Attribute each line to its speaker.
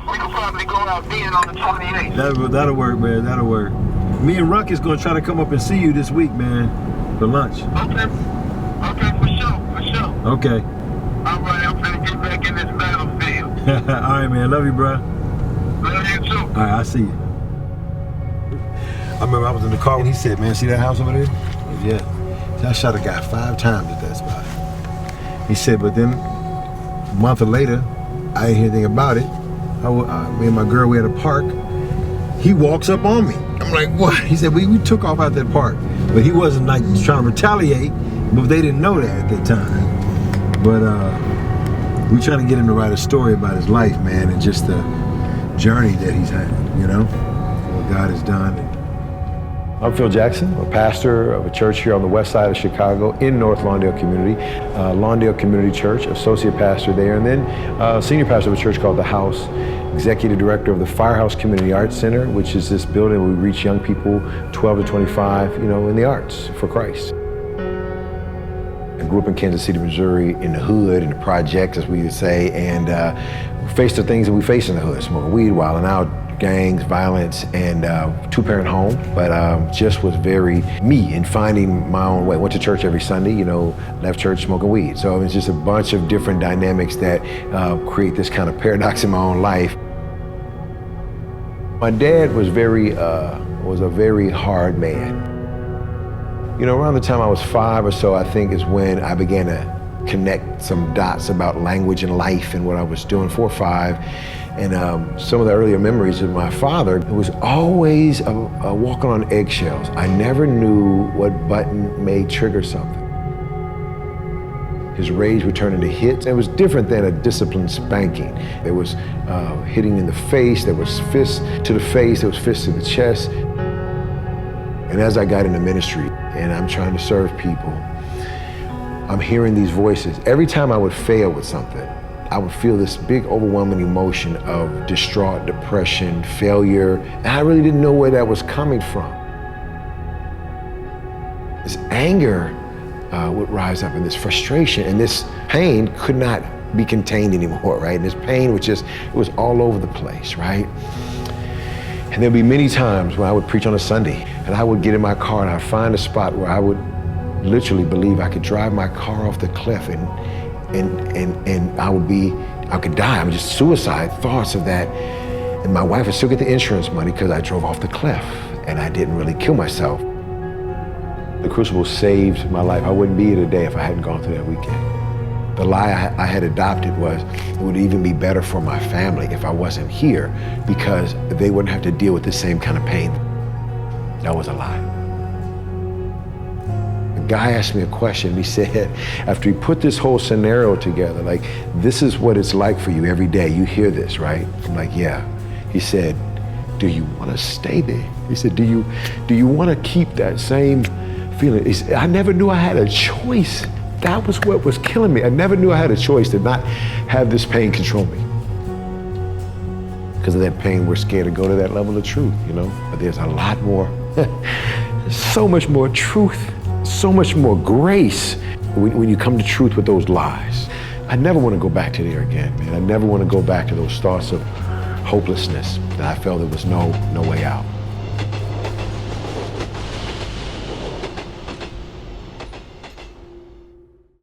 Speaker 1: We can probably go out then on the 28th.
Speaker 2: That'll work, man. That'll work. Me and Ruck is gonna try to come up and see you this week, man, for lunch.
Speaker 1: Okay. Okay, for sure.
Speaker 2: Okay.
Speaker 1: All right, I'm gonna get back in this battlefield.
Speaker 2: All right, man. Love you, bro.
Speaker 1: Love you too.
Speaker 2: All right, I'll see you. I remember I was in the car and he said, man, see that house over there? Yeah. So I shot a guy 5 times at that spot. He said, but then a month later, I didn't hear anything about it. Me and my girl, we had a park. He walks up on me. I'm like, what? He said, we took off out that park. But he wasn't like trying to retaliate, but they didn't know that at that time. But we trying to get him to write a story about his life, man, and just the journey that he's had, you know, what God has done. I'm Phil Jackson, a pastor of a church here on the west side of Chicago in North Lawndale Community, Lawndale Community Church, associate pastor there, and then senior pastor of a church called The House, executive director of the Firehouse Community Arts Center, which is this building where we reach young people 12 to 25, you know, in the arts for Christ. I grew up in Kansas City, Missouri, in the hood, in the projects, as we would say, and faced the things that we face in the hood, smoking weed, wilding out, gangs, violence, and 2-parent home, but just was very me in finding my own way. Went to church every Sunday, you know, left church smoking weed. So it's just a bunch of different dynamics that create this kind of paradox in my own life. My dad was a very hard man. You know, around the time I was 5 or so, I think is when I began to connect some dots about language and life and what I was doing, 4 or 5. And some of the earlier memories of my father, it was always walking on eggshells. I never knew what button may trigger something. His rage would turn into hits. It was different than a disciplined spanking. There was hitting in the face, there was fists to the face, there was fists to the chest. And as I got into ministry and I'm trying to serve people, I'm hearing these voices. Every time I would fail with something, I would feel this big overwhelming emotion of distraught, depression, failure, and I really didn't know where that was coming from. This anger would rise up, and this frustration, and this pain could not be contained anymore, right? And this pain was it was all over the place, right? And there'd be many times when I would preach on a Sunday, and I would get in my car and I'd find a spot where I would literally believe I could drive my car off the cliff and I could die. I mean, just suicide thoughts of that. And my wife would still get the insurance money because I drove off the cliff and I didn't really kill myself. The Crucible saved my life. I wouldn't be here today if I hadn't gone through that weekend. The lie I had adopted was it would even be better for my family if I wasn't here because they wouldn't have to deal with the same kind of pain. That was a lie. A guy asked me a question. He said, after he put this whole scenario together, like, this is what it's like for you every day. You hear this, right? I'm like, yeah. He said, do you want to stay there? He said, do you want to keep that same feeling? He said, I never knew I had a choice. That was what was killing me. I never knew I had a choice to not have this pain control me. Because of that pain, we're scared to go to that level of truth, you know? But there's a lot more, so much more truth, so much more grace when you come to truth with those lies. I never want to go back to there again, man. I never want to go back to those thoughts of hopelessness that I felt there was no way out.